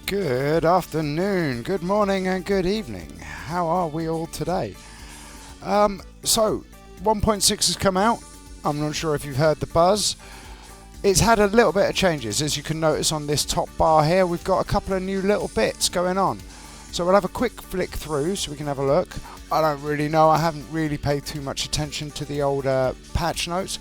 Good afternoon, good morning, and good evening. How are we all today? So 1.6 has come out. I'm not sure if you've heard the buzz. It's had a little bit of changes. As you can notice on this top bar here, we've got a couple of new little bits going on. So we'll have a quick flick through so we can have a look. I don't really know. I haven't really paid too much attention to the older patch notes.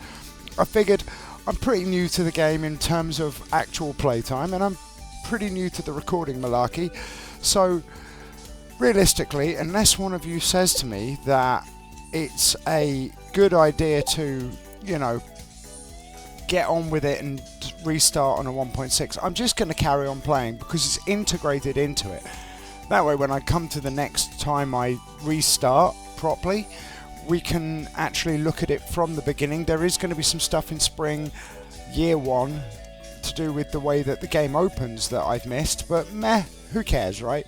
I figured I'm pretty new to the game in terms of actual playtime, and I'm pretty new to the recording malarkey. So realistically, unless one of you says to me that it's a good idea to, get on with it and restart on a 1.6, I'm just going to carry on playing because it's integrated into it. That way, when I come to the next time I restart properly, we can actually look at it from the beginning. There is going to be some stuff in spring year one to do with the way that the game opens that I've missed, but meh, who cares, right?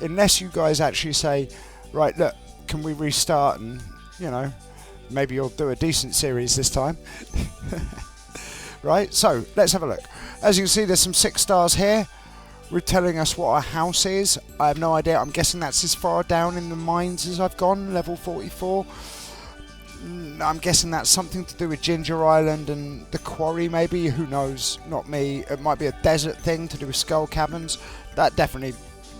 Unless you guys actually say, right, look, can we restart, and maybe you'll do a decent series this time. Right, so let's have a look. As you can see, there's some 6 stars here. We're telling us what our house is. I have no idea. I'm guessing that's as far down in the mines as I've gone, level 44. I'm guessing that's something to do with Ginger Island and the quarry, maybe. Who knows? Not me. It might be a desert thing to do with Skull Caverns. That definitely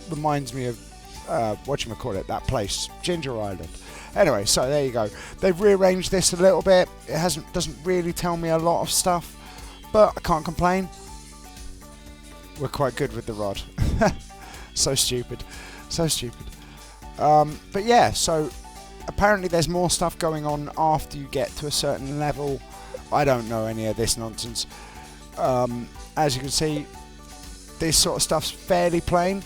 reminds me of, that place, Ginger Island. Anyway, so there you go. They've rearranged this a little bit. It doesn't really tell me a lot of stuff, but I can't complain. We're quite good with the rod. So stupid. But yeah, so apparently there's more stuff going on after you get to a certain level. I don't know any of this nonsense. As you can see, this sort of stuff's fairly plain.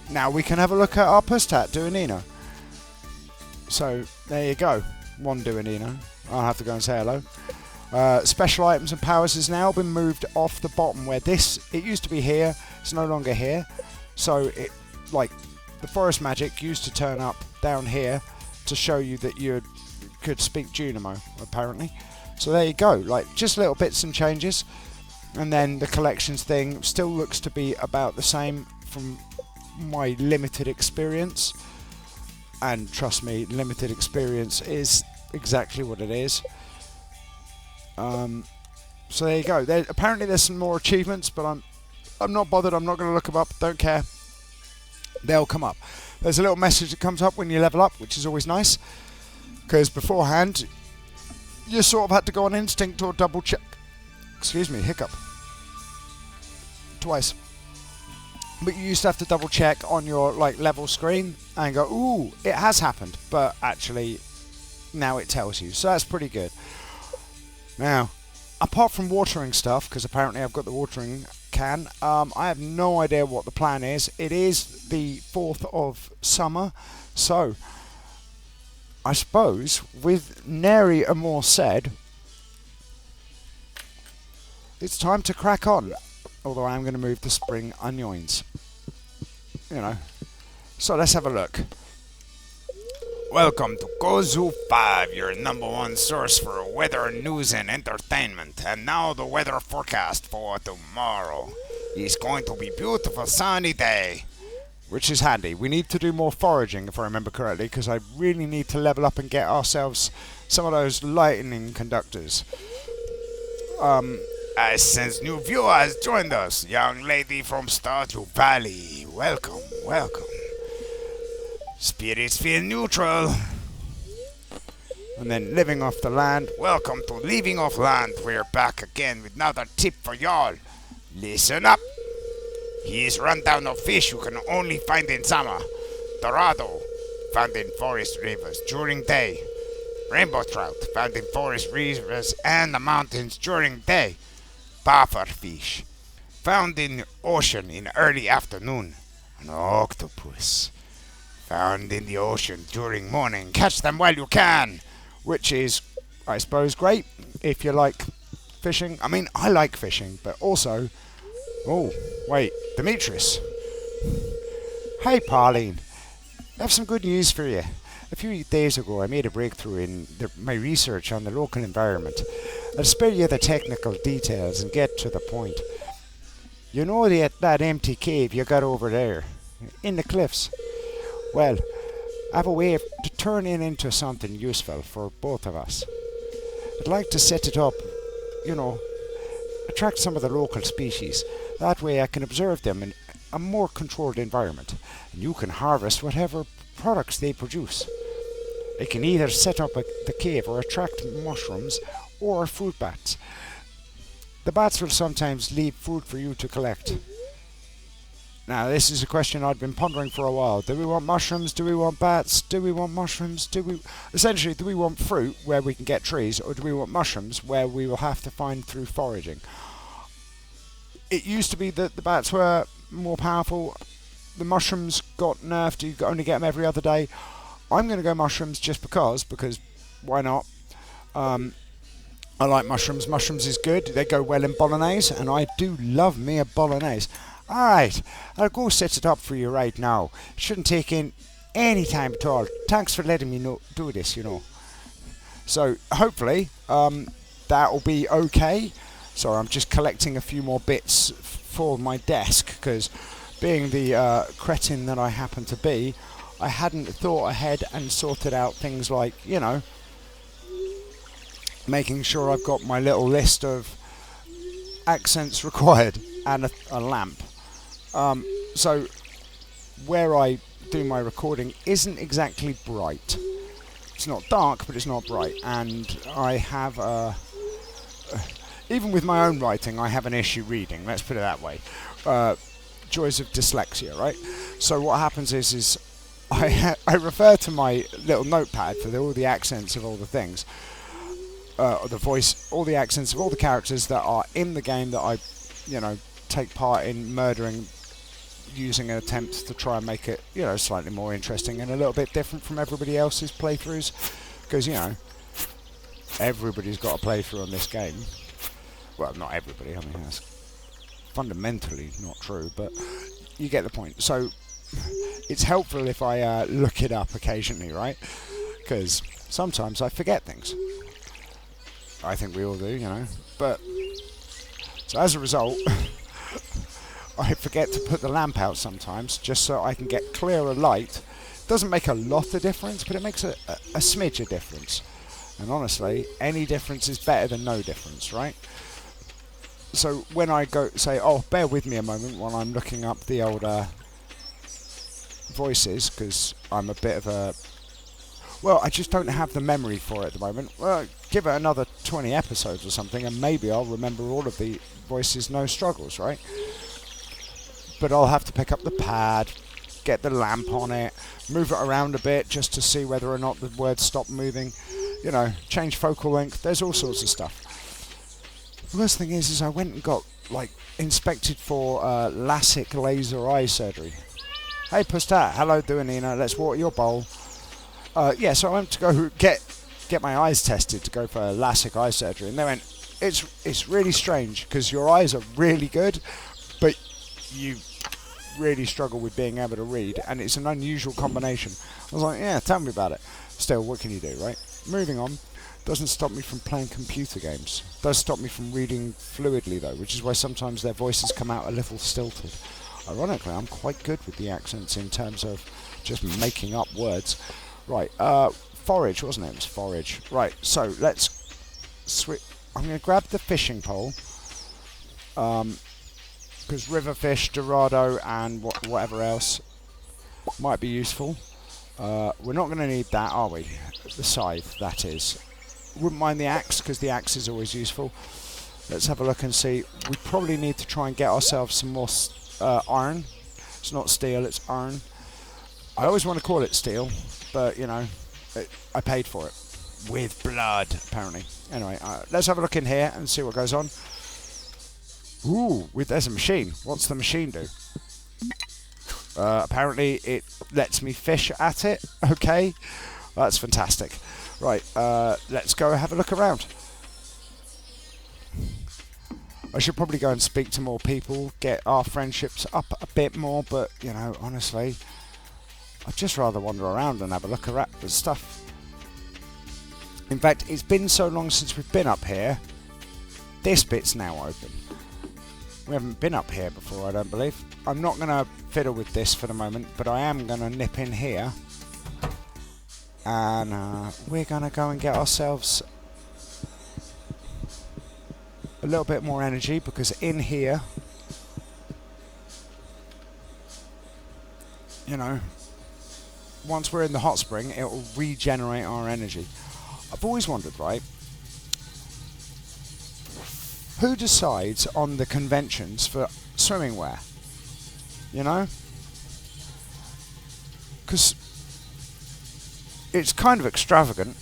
Now we can have a look at our Pustat Duanino. So there you go, one Duanino. I'll have to go and say hello. Special items and powers has now been moved off the bottom where it used to be here. It's no longer here. So the forest magic used to turn up down here to show you that you could speak Junimo, apparently. So there you go, just little bits and changes. And then the collections thing still looks to be about the same from my limited experience. And trust me, limited experience is exactly what it is. So there you go. Apparently there's some more achievements, but I'm not bothered. I'm not going to look them up. Don't care. They'll come up. There's a little message that comes up when you level up, which is always nice, because beforehand you sort of had to go on instinct or double check. Excuse me, hiccup. Twice. But you used to have to double check on your level screen and go, ooh, it has happened. But actually, now it tells you. So that's pretty good. Now, apart from watering stuff, because apparently I've got the watering can, I have no idea what the plan is. It is the 4th of summer. So, I suppose, with nary a more said, it's time to crack on. Although I am going to move to spring onions. So let's have a look. Welcome to Kozu 5, your number one source for weather news and entertainment. And now the weather forecast for tomorrow. It's going to be a beautiful sunny day. Which is handy. We need to do more foraging, if I remember correctly, because I really need to level up and get ourselves some of those lightning conductors. I sense new viewer has joined us, young lady from Stardew Valley. Welcome. Spirits feel neutral. And then living off the land. Welcome to Living Off Land. We're back again with another tip for y'all. Listen up. Here's rundown of fish you can only find in summer. Dorado, found in forest rivers during day. Rainbow trout, found in forest rivers and the mountains during day. Puffer fish, found in the ocean in early afternoon. An octopus, found in the ocean during morning. Catch them while you can. Which is, I suppose, great if you like fishing. I mean, I like fishing, but also... Oh, wait, Demetrius. Hey, Pauline. I have some good news for you. A few days ago, I made a breakthrough in my research on the local environment. I'll spare you the technical details and get to the point. You know that empty cave you got over there, in the cliffs? Well, I have a way to turn it into something useful for both of us. I'd like to set it up, you know, attract some of the local species. That way I can observe them in a more controlled environment, and you can harvest whatever products they produce. It can either set up the cave or attract mushrooms or fruit bats. The bats will sometimes leave food for you to collect. Now, this is a question I've been pondering for a while. Do we want mushrooms? Do we want bats? Do we want mushrooms? Essentially, do we want fruit where we can get trees, or do we want mushrooms where we will have to find through foraging? It used to be that the bats were more powerful. The mushrooms got nerfed. You only get them every other day. I'm going to go mushrooms just because why not? I like mushrooms. Mushrooms is good. They go well in bolognese, and I do love me a bolognese. Alright, I'll go set it up for you right now. It shouldn't take in any time at all. Thanks for letting me do this, you know. So, hopefully, that'll be okay. Sorry, I'm just collecting a few more bits for my desk, because being the cretin that I happen to be, I hadn't thought ahead and sorted out things like, you know, making sure I've got my little list of accents required and a lamp. So where I do my recording isn't exactly bright. It's not dark, but it's not bright, and I have even with my own writing, I have an issue reading. Let's put it that way. Joys of dyslexia, right? So what happens is I refer to my little notepad for all the accents of all the things, the voice, all the accents of all the characters that are in the game that I, you know, take part in murdering, using an attempt to try and make it, you know, slightly more interesting and a little bit different from everybody else's playthroughs, because, you know, everybody's got a playthrough on this game. Well, not everybody, I mean, that's fundamentally not true, but you get the point. So it's helpful if I look it up occasionally, right? Because sometimes I forget things. I think we all do, you know. But so as a result, I forget to put the lamp out sometimes, just so I can get clearer light. Doesn't make a lot of difference, but it makes a smidge of difference. And honestly, any difference is better than no difference, right? So when I go say, oh, bear with me a moment while I'm looking up the old voices, because I'm a bit of a... Well, I just don't have the memory for it at the moment. Well, give it another 20 episodes or something, and maybe I'll remember all of the voices, no struggles, right? But I'll have to pick up the pad, get the lamp on it, move it around a bit just to see whether or not the words stop moving. You know, change focal length. There's all sorts of stuff. The worst thing is I went and got, like, inspected for LASIK laser eye surgery. Hey, Pustat, hello, doing, you know, let's water your bowl. Yeah, so I went to go get my eyes tested to go for LASIK eye surgery, and they went, it's really strange because your eyes are really good, but you really struggle with being able to read, and it's an unusual combination. I was like, yeah, tell me about it. Still, what can you do, right? Moving on. Doesn't stop me from playing computer games. Does stop me from reading fluidly, though, which is why sometimes their voices come out a little stilted. Ironically, I'm quite good with the accents in terms of just making up words. Right, forage, wasn't it? It was forage. Right, so let's switch. I'm going to grab the fishing pole, because river fish, dorado, and whatever else might be useful. We're not going to need that, are we? The scythe, that is. Wouldn't mind the axe, because the axe is always useful. Let's have a look and see. We probably need to try and get ourselves some more iron. It's not steel, it's iron. I always want to call it steel, but, you know, I paid for it. With blood, apparently. Anyway, let's have a look in here and see what goes on. Ooh, there's a machine. What's the machine do? Apparently it lets me fish at it. Okay, that's fantastic. Right, let's go have a look around. I should probably go and speak to more people, get our friendships up a bit more, but, you know, honestly, I'd just rather wander around and have a look at the stuff. In fact, it's been so long since we've been up here, this bit's now open. We haven't been up here before, I don't believe. I'm not going to fiddle with this for the moment, but I am going to nip in here. And we're going to go and get ourselves a little bit more energy, because in here, you know, once we're in the hot spring, it will regenerate our energy. I've always wondered, right? Who decides on the conventions for swimming wear? You know? Because it's kind of extravagant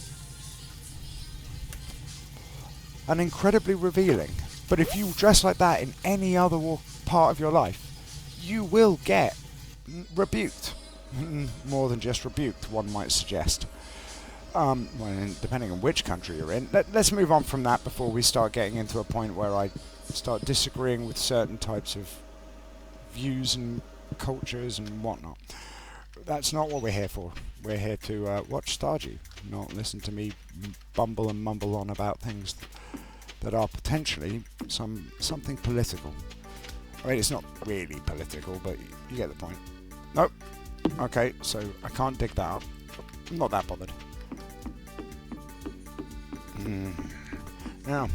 and incredibly revealing. But if you dress like that in any other part of your life, you will get rebuked. More than just rebuked, one might suggest. Well, depending on which country you're in. Let's move on from that before we start getting into a point where I start disagreeing with certain types of views and cultures and whatnot. That's not what we're here for. We're here to watch Stardew, not listen to me bumble and mumble on about things that are potentially something political. I mean, it's not really political, but you get the point. Nope. Okay, so I can't dig that up. I'm not that bothered. Now,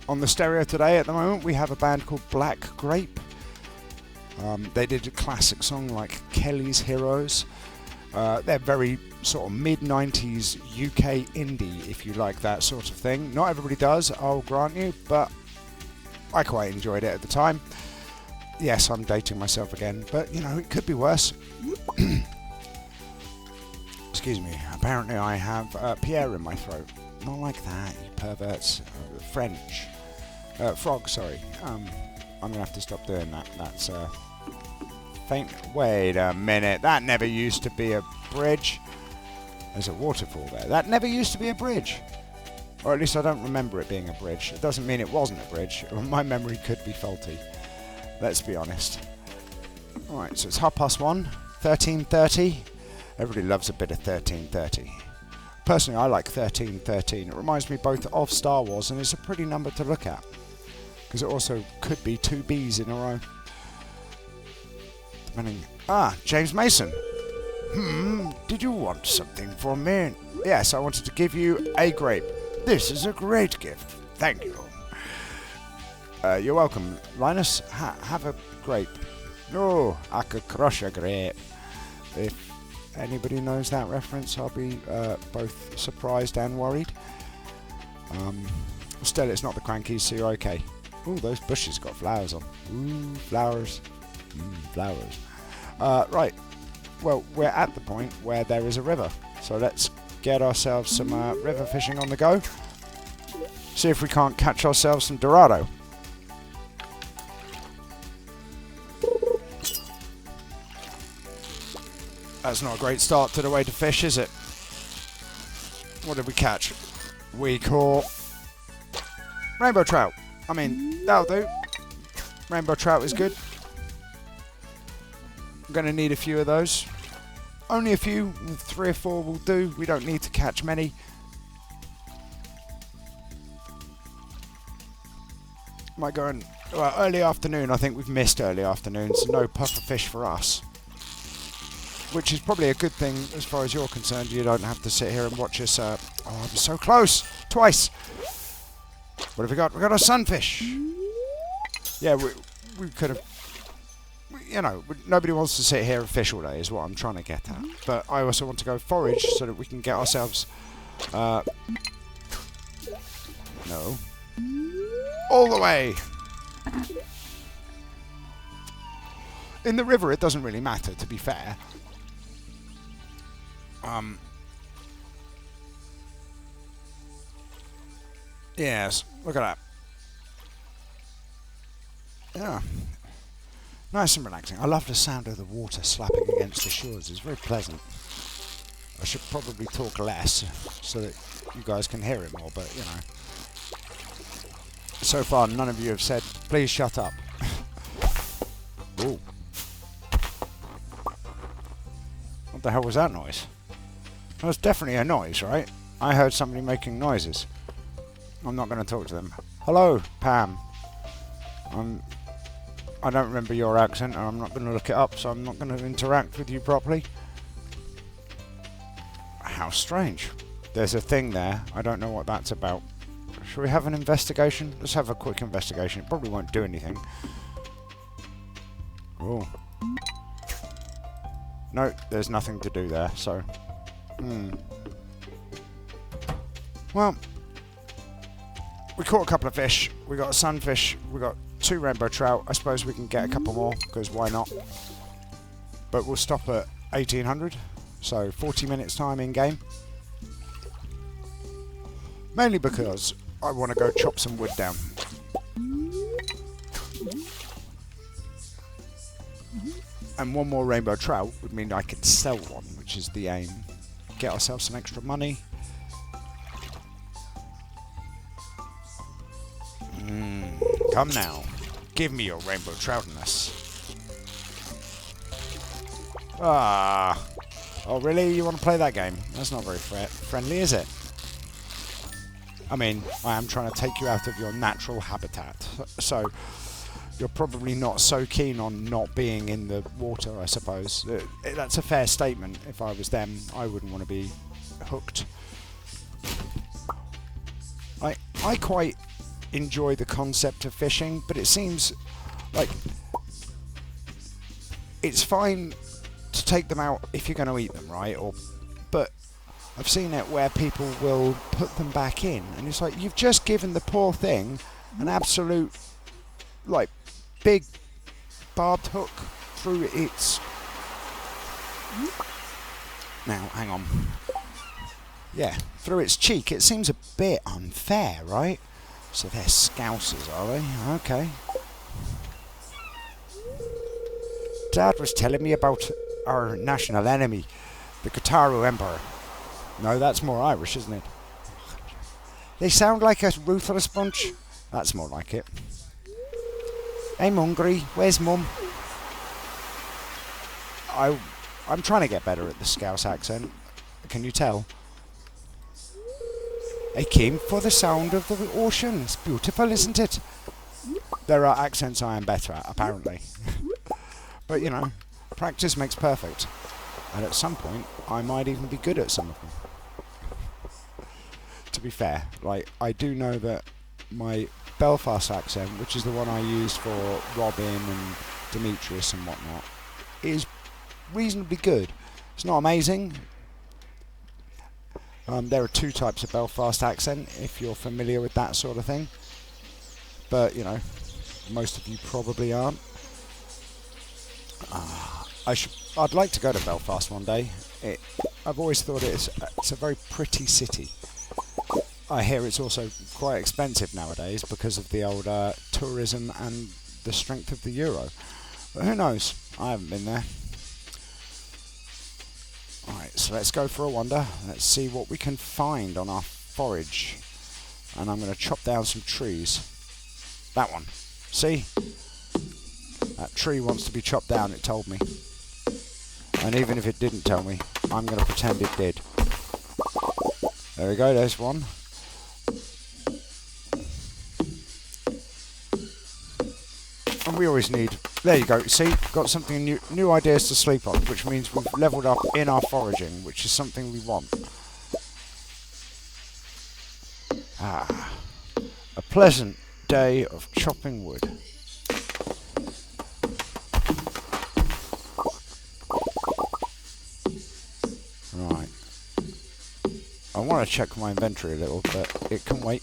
on the stereo today at the moment, we have a band called Black Grape. They did a classic song like Kelly's Heroes. They're very sort of mid-90s UK indie, if you like that sort of thing. Not everybody does, I'll grant you, but I quite enjoyed it at the time. Yes, I'm dating myself again, but, you know, it could be worse. Excuse me. Apparently I have Pierre in my throat. Not like that, you perverts. French. Frog, sorry. I'm going to have to stop doing that. That's faint. Wait a minute. That never used to be a bridge. There's a waterfall there. That never used to be a bridge. Or at least I don't remember it being a bridge. It doesn't mean it wasn't a bridge. My memory could be faulty. Let's be honest. Alright, so it's 1:30, 13:30. Everybody loves a bit of 13:30. Personally, I like 13:13. It reminds me both of Star Wars, and it's a pretty number to look at. Because it also could be two B's in a row. Depending... James Mason. Did you want something from me? Yes, I wanted to give you a grape. This is a great gift. Thank you. You're welcome. Linus, have a grape. Oh, I could crush a grape. If anybody knows that reference, I'll be both surprised and worried. Still, it's not the Crankies, so you're okay. Ooh, those bushes got flowers on. Ooh, flowers. Flowers. Right. Well, we're at the point where there is a river. So let's get ourselves some river fishing on the go. See if we can't catch ourselves some Dorado. That's not a great start to the way to fish, is it? What did we catch? We caught rainbow trout. I mean, that'll do. Rainbow trout is good. I'm going to need a few of those. Only a few, 3 or 4 will do. We don't need to catch many. Might go in, well, early afternoon. I think we've missed early afternoon, so no puffer fish for us. Which is probably a good thing as far as you're concerned. You don't have to sit here and watch us. Oh, I'm so close! Twice! What have we got? We got a sunfish! Yeah, we could have... You know, nobody wants to sit here and fish all day is what I'm trying to get at. But I also want to go forage so that we can get ourselves... no. All the way! In the river it doesn't really matter, to be fair. Yes, look at that. Yeah. Nice and relaxing. I love the sound of the water slapping against the shores. It's very pleasant. I should probably talk less so that you guys can hear it more, but you know. So far, none of you have said, please shut up. Ooh. What the hell was that noise? That was definitely a noise, right? I heard somebody making noises. I'm not going to talk to them. Hello, Pam. I don't remember your accent, and I'm not going to look it up, so I'm not going to interact with you properly. How strange. There's a thing there. I don't know what that's about. Shall we have an investigation? Let's have a quick investigation. It probably won't do anything. Oh. No, there's nothing to do there, so... Well, we caught a couple of fish. We got a sunfish. We got 2 rainbow trout. I suppose we can get a couple more, because why not? But we'll stop at 1800, so 40 minutes time in game. Mainly because I want to go chop some wood down. And 1 more rainbow trout would mean I could sell one, which is the aim. Get ourselves some extra money. Come now. Give me your rainbow troutness. Ah. Oh, really? You want to play that game? That's not very friendly, is it? I mean, I am trying to take you out of your natural habitat. So, you're probably not so keen on not being in the water, I suppose. That's a fair statement. If I was them, I wouldn't want to be hooked. I quite enjoy the concept of fishing, but it seems like it's fine to take them out if you're going to eat them, right? But I've seen it where people will put them back in, and it's like, you've just given the poor thing an absolute, like, big barbed hook through its... Now, hang on. Yeah, through its cheek. It seems a bit unfair, right? So they're scousers, are they? Okay. Dad was telling me about our national enemy, the Kataru Emperor. No, that's more Irish, isn't it? They sound like a ruthless bunch. That's more like it. I'm hungry. Where's Mum? I'm trying to get better at the Scouse accent. Can you tell? I came for the sound of the ocean. It's beautiful, isn't it? There are accents I am better at, apparently. But, you know, practice makes perfect. And at some point, I might even be good at some of them. To be fair, like, I do know that my Belfast accent, which is the one I used for Robin and Demetrius and whatnot, is reasonably good. It's not amazing. There are 2 types of Belfast accent, if you're familiar with that sort of thing. But, you know, most of you probably aren't. I'd like to go to Belfast one day. I've always thought it's a very pretty city. I hear it's also quite expensive nowadays because of the old tourism and the strength of the euro. But who knows? I haven't been there. Alright, so let's go for a wander. Let's see what we can find on our forage. And I'm going to chop down some trees. That one. See? That tree wants to be chopped down, it told me. And even if it didn't tell me, I'm going to pretend it did. There we go, there's one. And we always need... There you go, see? Got something new ideas to sleep on, which means we've leveled up in our foraging, which is something we want. Ah. A pleasant day of chopping wood. Right. I want to check my inventory a little, but it can wait.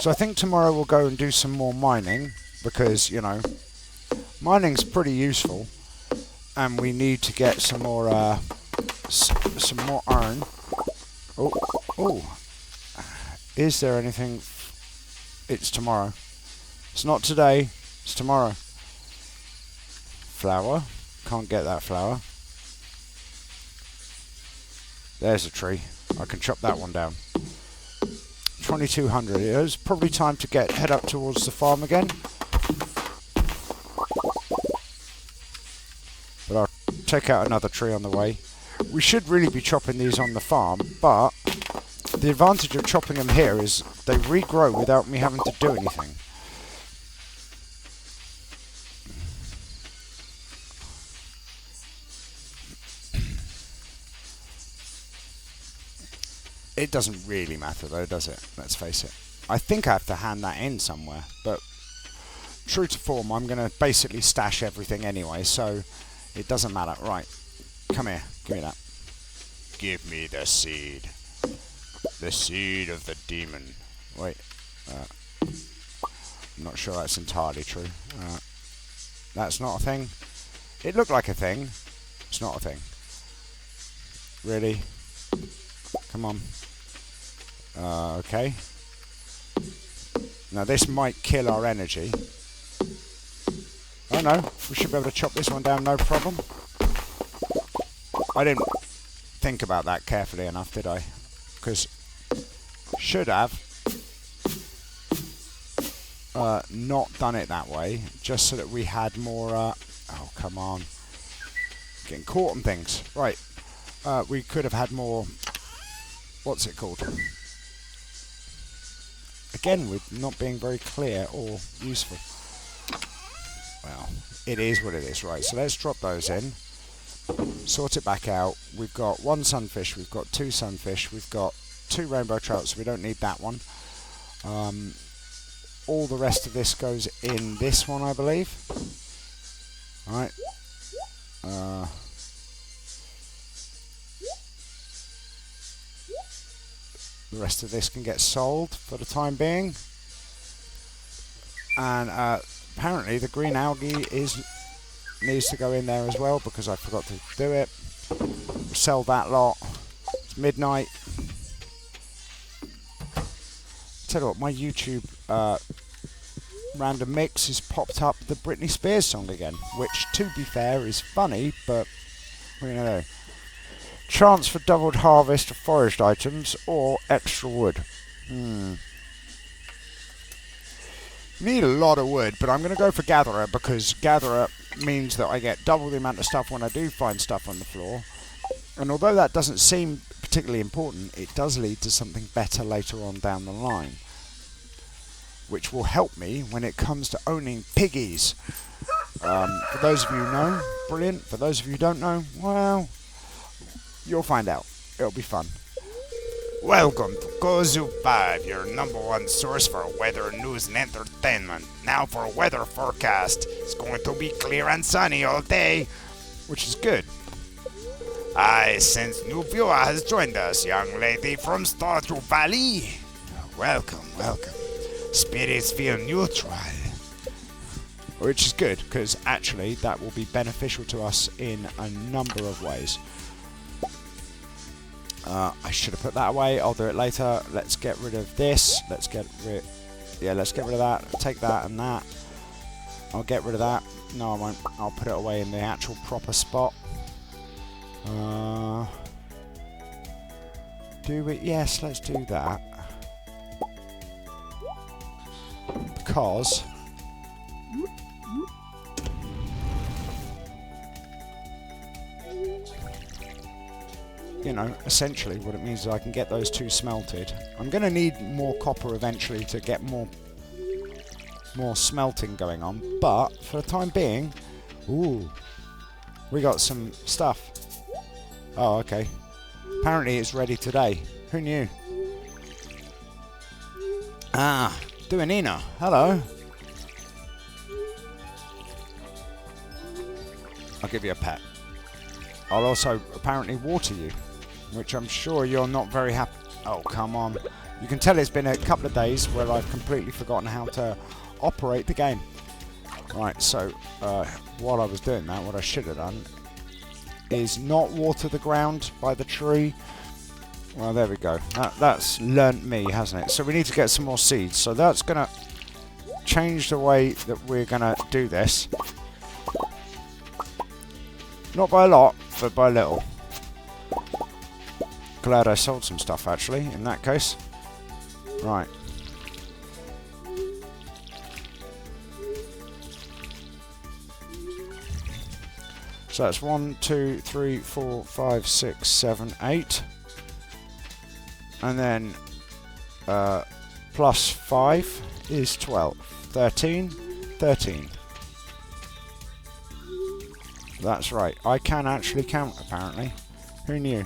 So I think tomorrow we'll go and do some more mining, because, you know, mining's pretty useful, and we need to get some more iron. Oh, is there anything? It's tomorrow. It's not today, it's tomorrow. Flour, can't get that flour. There's a tree, I can chop that one down. 2200. It's probably time to head up towards the farm again. But I'll take out another tree on the way. We should really be chopping these on the farm, but the advantage of chopping them here is they regrow without me having to do anything. It doesn't really matter though, does it? Let's face it. I think I have to hand that in somewhere, but true to form, I'm going to basically stash everything anyway, so it doesn't matter. Right, come here, give me that. Give me the seed. The seed of the demon. Wait, I'm not sure that's entirely true. That's not a thing. It looked like a thing. It's not a thing. Really? Come on. Okay. Now this might kill our energy. Oh no, we should be able to chop this one down, no problem. I didn't think about that carefully enough, did I? Because should have not done it that way, just so that we had more. Oh come on, getting caught on things. Right, we could have had more. What's it called? Again, with not being very clear or useful. Well, it is what it is, right? So let's drop those in. Sort it back out. We've got one sunfish, we've got two sunfish, we've got two rainbow trout, so we don't need that one. All the rest of this goes in this one, I believe. Alright. The rest of this can get sold for the time being. And apparently the green algae needs to go in there as well because I forgot to do it. Sell that lot. It's midnight. Tell you what, my YouTube random mix has popped up the Britney Spears song again, which to be fair is funny, but what do you know? Chance for doubled harvest of foraged items or extra wood. Need a lot of wood, but I'm going to go for gatherer because gatherer means that I get double the amount of stuff when I do find stuff on the floor. And although that doesn't seem particularly important, it does lead to something better later on down the line, which will help me when it comes to owning piggies. For those of you who know, brilliant. For those of you who don't know, well, you'll find out. It'll be fun. Welcome to Kozu 5, your #1 source for weather, news, and entertainment. Now for a weather forecast. It's going to be clear and sunny all day, Which is good. I sense new viewer has joined us, young lady from Stardew Valley. Welcome, welcome. Spirits feel neutral. Which is good, because actually that will be beneficial to us in a number of ways. I should have put that away. I'll do it later. Let's get rid of this. Let's get rid of that. Take that and that. I'll get rid of that. No, I won't. I'll put it away in the actual proper spot. Do it? Yes, let's do that. Because you know, essentially what it means is I can get those two smelted. I'm going to need more copper eventually to get more smelting going on, but for the time being, ooh, we got some stuff. Oh, okay. Apparently it's ready today. Who knew? Ah, Duanina. Hello. I'll give you a pet. I'll also apparently water you, which I'm sure you're not very happy. Oh, come on. You can tell it's been a couple of days where I've completely forgotten how to operate the game. Right, so while I was doing that, what I should have done is not water the ground by the tree. Well, there we go. That's learnt me, hasn't it? So we need to get some more seeds. So that's going to change the way that we're going to do this. Not by a lot, but by a little. Glad I sold some stuff, actually, in that case. Right. So that's 1, 2, 3, 4, 5, 6, 7, 8. And then plus 5 is 12. 13, 13. That's right. I can actually count, apparently. Who knew?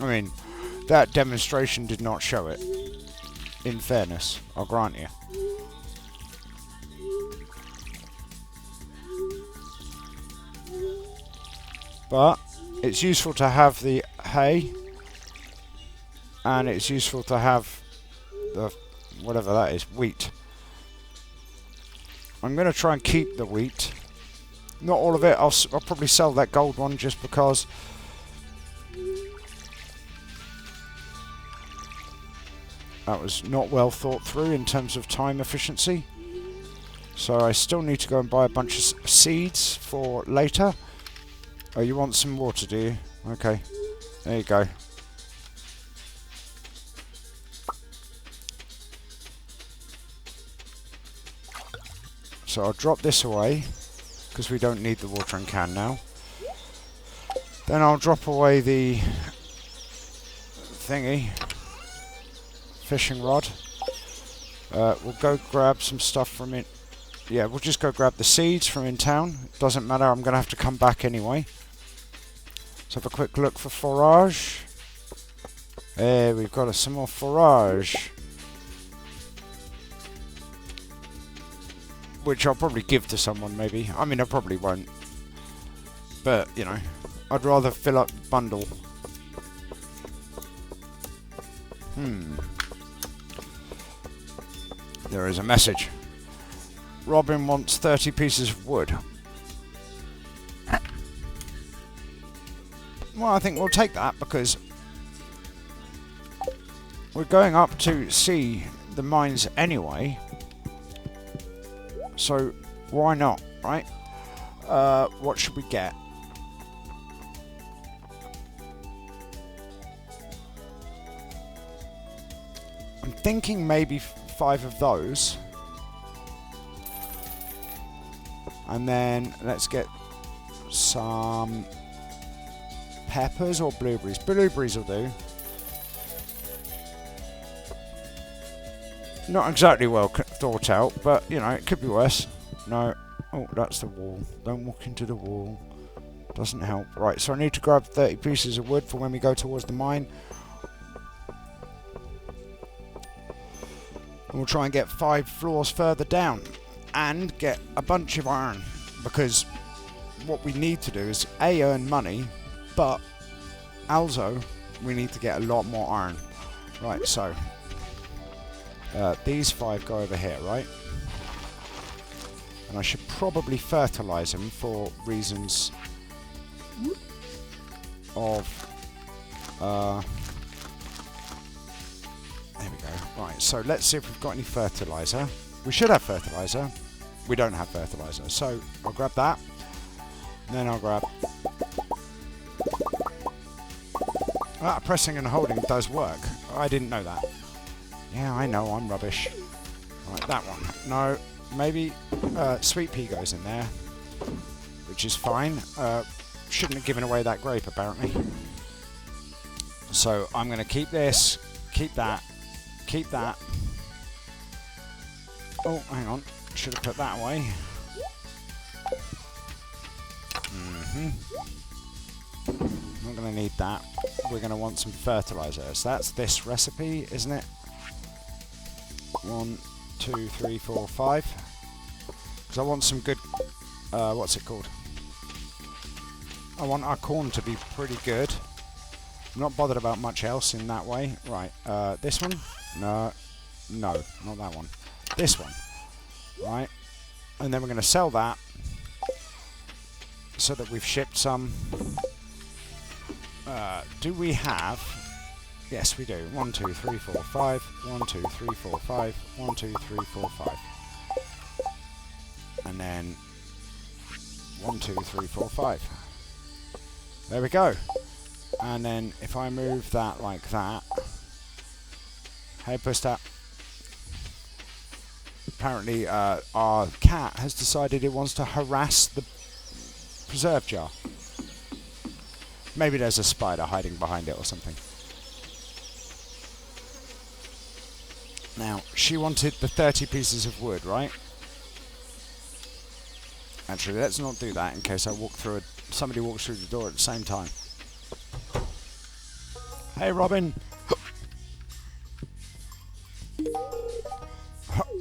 I mean, That demonstration did not show it. In fairness, I'll grant you. But it's useful to have the hay, and it's useful to have the whatever that is, wheat. I'm going to try and keep the wheat. Not all of it. I'll probably sell that gold one just because. That was not well thought through in terms of time efficiency. So I still need to go and buy a bunch of seeds for later. Oh, you want some water, do you? Okay. There you go. So I'll drop this away, because we don't need the watering can now. Then I'll drop away the thingy. Fishing rod. We'll go grab some stuff from it. Yeah, we'll just go grab the seeds from in town. Doesn't matter, I'm going to have to come back anyway. Let's have a quick look for forage. There, we've got some more forage. Which I'll probably give to someone, maybe. I mean, I probably won't. But, you know, I'd rather fill up the bundle. There is a message. Robin wants 30 pieces of wood. Well, I think we'll take that because we're going up to see the mines anyway. So, why not, right? What should we get? I'm thinking maybe 5 of those. And then let's get some peppers or blueberries. Blueberries will do. Not exactly well thought out, but you know, it could be worse. No. Oh, that's the wall. Don't walk into the wall. Doesn't help. Right, so I need to grab 30 pieces of wood for when we go towards the mine. And we'll try and get 5 floors further down. And get a bunch of iron. Because what we need to do is A, earn money, but also we need to get a lot more iron. Right, so these 5 go over here, right? And I should probably fertilise them for reasons of there we go. Right, so let's see if we've got any fertiliser. We should have fertiliser. We don't have fertiliser, so I'll grab that. And then I'll grab... Ah, pressing and holding does work. I didn't know that. Yeah, I know, I'm rubbish. Right, that one. No, maybe sweet pea goes in there, which is fine. Shouldn't have given away that grape, apparently. So I'm going to keep this, keep that, keep that. Oh, hang on. Should have put that away. Not going to need that. We're going to want some fertiliser. So that's this recipe, isn't it? 1, 2, 3, 4, 5. Because I want some good... what's it called? I want our corn to be pretty good. I'm not bothered about much else in that way. Right, this one? No, not that one. This one. Right, and then we're going to sell that so that we've shipped some. Do we have? Yes, we do. 1, 2, 3, 4, 5. 1, 2, 3, 4, 5. 1, 2, 3, 4, 5. And then 1, 2, 3, 4, 5. There we go. And then if I move that like that. Hey, push that. Apparently our cat has decided it wants to harass the preserve jar. Maybe there's a spider hiding behind it or something. Now, she wanted the 30 pieces of wood, right? Actually, let's not do that in case I walk through somebody walks through the door at the same time. Hey, Robin.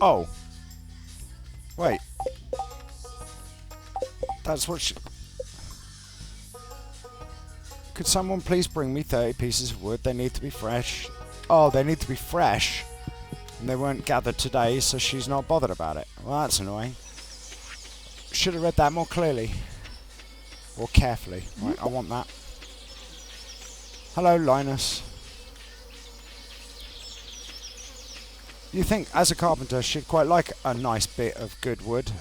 Oh. Wait. That's what she... Could someone please bring me 30 pieces of wood? They need to be fresh. Oh, they need to be fresh. And they weren't gathered today, so she's not bothered about it. Well, that's annoying. Should have read that more clearly. Or carefully. Right, I want that. Hello, Linus. You think, as a carpenter, she'd quite like a nice bit of good wood.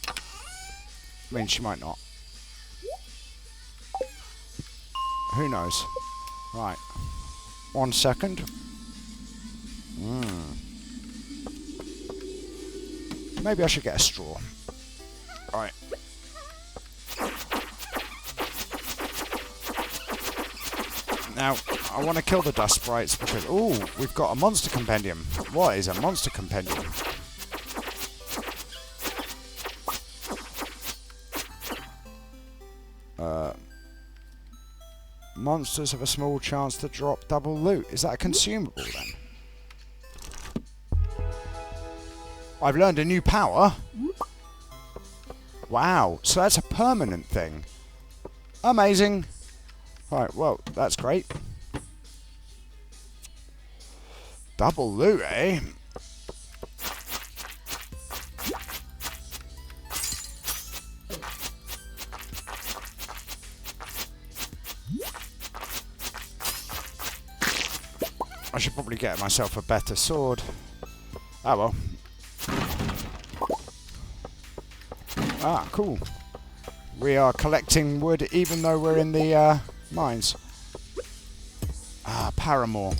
I mean, she might not. Who knows? Right. 1 second. Maybe I should get a straw. Right. Now, I want to kill the dust sprites because... Ooh, we've got a monster compendium. What is a monster compendium? Monsters have a small chance to drop double loot. Is that a consumable then? I've learned a new power. Wow, so that's a permanent thing. Amazing. Right, well, that's great. Double loot, eh? I should probably get myself a better sword. Ah, well. Ah, cool. We are collecting wood even though we're in the mines. Ah, Paramore.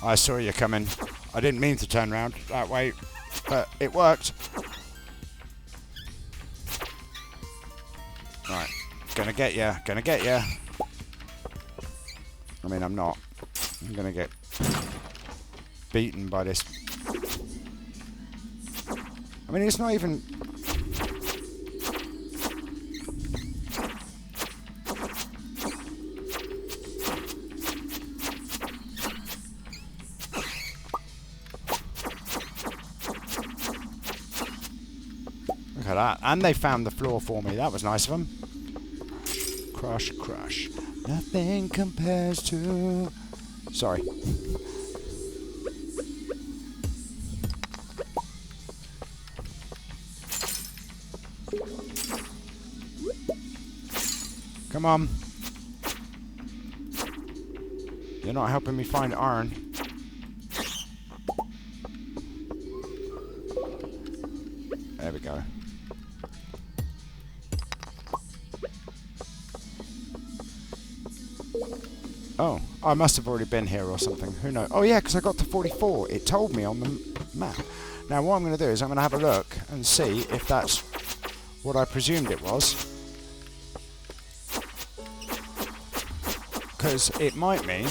I saw you coming. I didn't mean to turn around that way, but it worked. Right, gonna get ya, gonna get ya. I mean, I'm not. I'm gonna get beaten by this. I mean, it's not even... Look at that. And they found the floor for me. That was nice of them. Crush, crush. Nothing compares to... Sorry. Come on. You're not helping me find iron. There we go. Oh, I must have already been here or something. Who knows? Oh yeah, because I got to 44. It told me on the map. Now what I'm going to do is I'm going to have a look and see if that's what I presumed it was. Because it might mean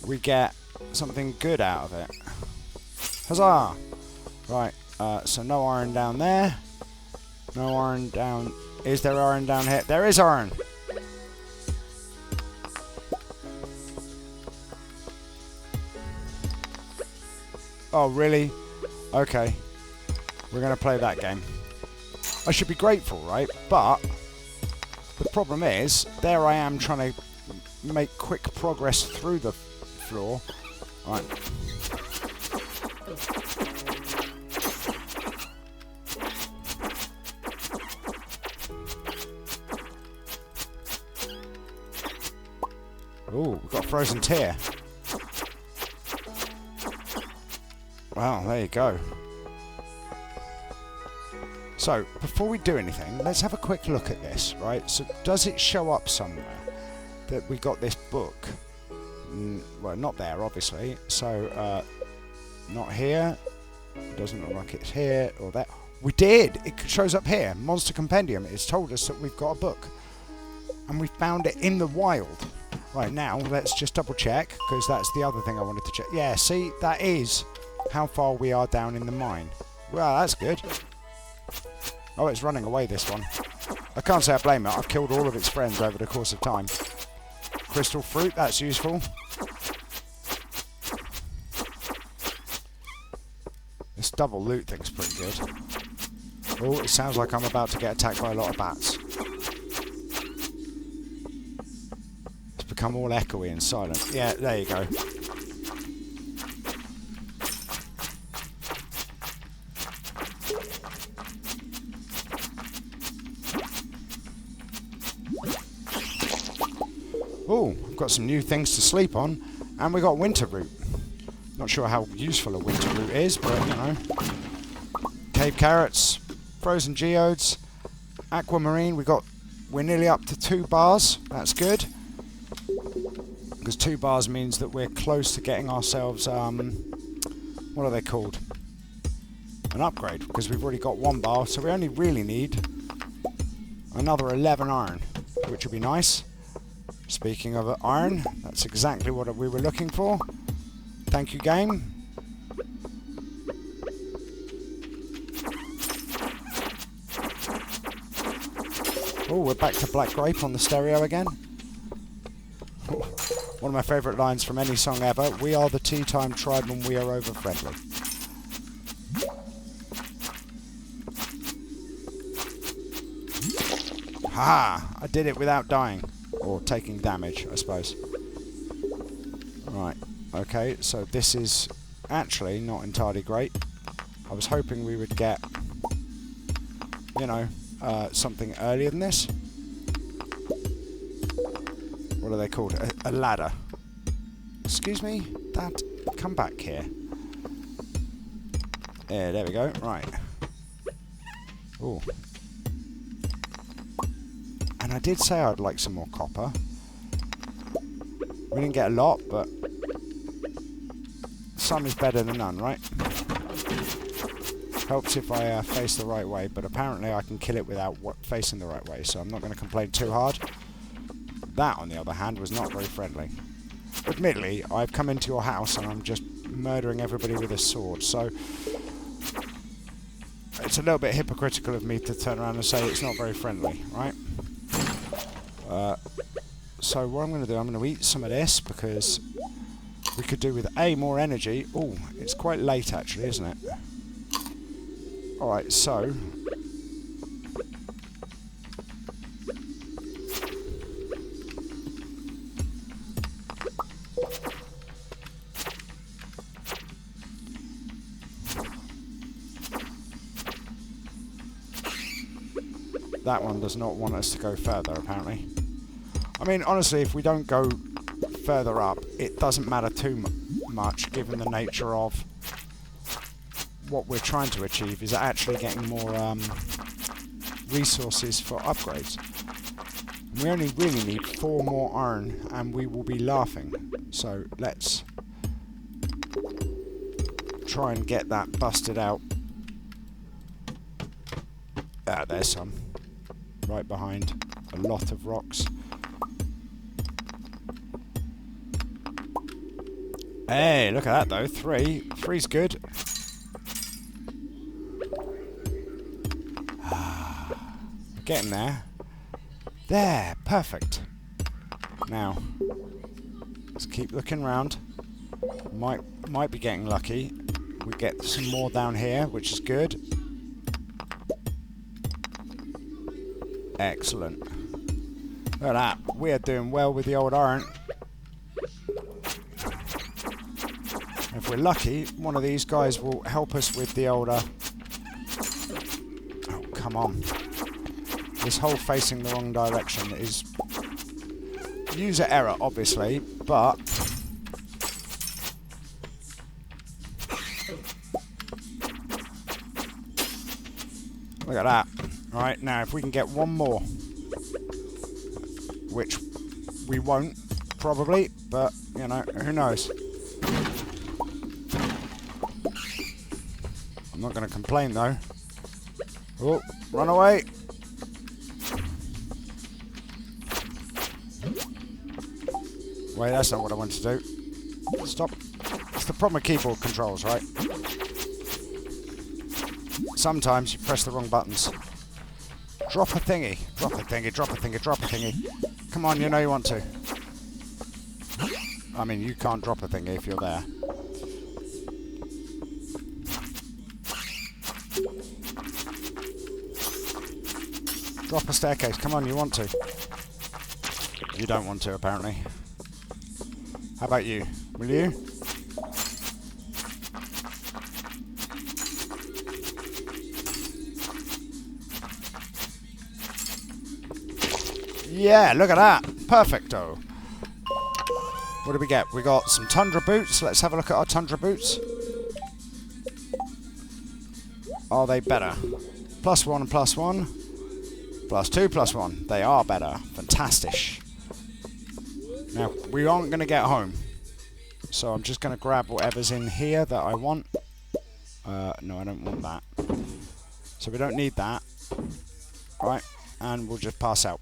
we get something good out of it. Huzzah! Right, so no iron down there. No iron down... Is there iron down here? There is iron! Oh, really? Okay. We're going to play that game. I should be grateful, right? But the problem is, there I am trying to make quick progress through the floor. Right. Ooh, we've got a frozen tear. Well, there you go. So, before we do anything, let's have a quick look at this, right? So, does it show up somewhere that we got this book? Well, not there, obviously. So, not here. It doesn't look like it's here or there. We did! It shows up here. Monster Compendium. It's told us that we've got a book. And we found it in the wild. Right, now, let's just double check, because that's the other thing I wanted to check. Yeah, see? That is... how far we are down in the mine. Well, that's good. Oh, it's running away, this one. I can't say I blame it. I've killed all of its friends over the course of time. Crystal fruit, that's useful. This double loot thing's pretty good. Oh, it sounds like I'm about to get attacked by a lot of bats. It's become all echoey and silent. Yeah, there you go. Oh, I've got some new things to sleep on, and we got winter root. Not sure how useful a winter root is, but you know. Cave carrots, frozen geodes, aquamarine. We're nearly up to 2 bars. That's good, because 2 bars means that we're close to getting ourselves what are they called? An upgrade, because we've already got 1 bar, so we only really need another 11 iron, which will be nice. Speaking of iron, that's exactly what we were looking for. Thank you, game. Oh, we're back to Black Grape on the stereo again. One of my favourite lines from any song ever. We are the tea time tribe and we are over friendly. Ha! I did it without dying. Or taking damage, I suppose. Right, okay, so this is actually not entirely great. I was hoping we would get, you know, something earlier than this. What are they called? A ladder. Excuse me? Dad, come back here. Yeah, there we go. Right. Ooh. And I did say I'd like some more copper. We didn't get a lot, but some is better than none, right? Helps if I face the right way, but apparently I can kill it without facing the right way, so I'm not going to complain too hard. That, on the other hand, was not very friendly. Admittedly, I've come into your house and I'm just murdering everybody with a sword, so it's a little bit hypocritical of me to turn around and say it's not very friendly, right? So what I'm going to do, I'm going to eat some of this because we could do with more energy. Oh, it's quite late actually, isn't it? Alright, so that one does not want us to go further, apparently. I mean, honestly, if we don't go further up, it doesn't matter too much, given the nature of what we're trying to achieve is actually getting more resources for upgrades. We only really need 4 more iron, and we will be laughing. So let's try and get that busted out. Ah, there's some. Right behind a lot of rocks. Hey, look at that though. 3. 3's good. Getting there. There, perfect. Now, let's keep looking round. Might be getting lucky. We get some more down here, which is good. Excellent. Look at that. We are doing well with the old iron. If we're lucky, one of these guys will help us with the older... Oh, come on. This whole facing the wrong direction is user error, obviously, but... Look at that. Alright, now if we can get one more, which we won't, probably, but, you know, who knows. I'm not going to complain, though. Oh, run away! Wait, that's not what I want to do. Stop It's the problem with keyboard controls, right? Sometimes you press the wrong buttons. Drop a thingy. Drop a thingy, drop a thingy, drop a thingy. Come on, you know you want to. I mean, you can't drop a thingy if you're there. Drop a staircase. Come on, you want to. You don't want to, apparently. How about you? Will you? Yeah, look at that. Perfecto. What do we get? We got some tundra boots. Let's have a look at our tundra boots. Are they better? +1 and +1. +2, +1. They are better. Fantastic. Now, we aren't going to get home. So I'm just going to grab whatever's in here that I want. No, I don't want that. So we don't need that. Right. And we'll just pass out.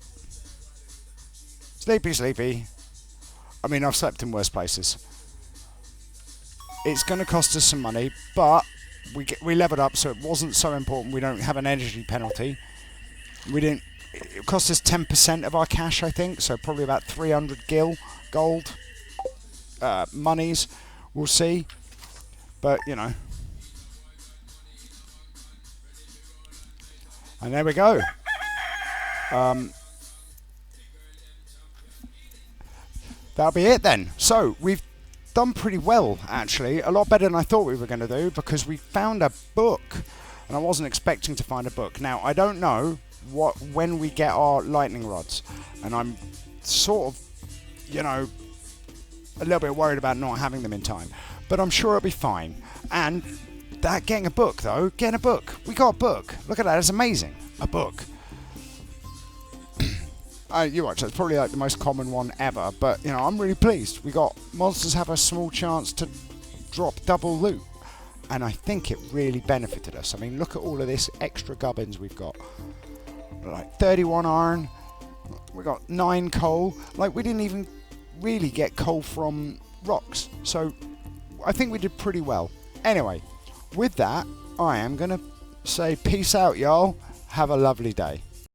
Sleepy, sleepy. I mean, I've slept in worse places. It's going to cost us some money, but we leveled up, so it wasn't so important. We don't have an energy penalty. It cost us 10% of our cash, I think, so probably about 300 gold monies. We'll see. But, you know. And there we go. That'll be it then. So, we've done pretty well, actually. A lot better than I thought we were going to do, because we found a book. And I wasn't expecting to find a book. Now, I don't know when we get our lightning rods. And I'm sort of, you know, a little bit worried about not having them in time. But I'm sure it'll be fine. And getting a book, though. Getting a book. We got a book. Look at that. It's amazing. A book. You watch, that's probably like the most common one ever, but you know, I'm really pleased. We got monsters have a small chance to drop double loot, and I think it really benefited us. I mean, look at all of this extra gubbins we've got. Like 31 iron, we got 9 coal. Like, we didn't even really get coal from rocks, so I think we did pretty well. Anyway, with that, I am gonna say peace out, y'all. Have a lovely day.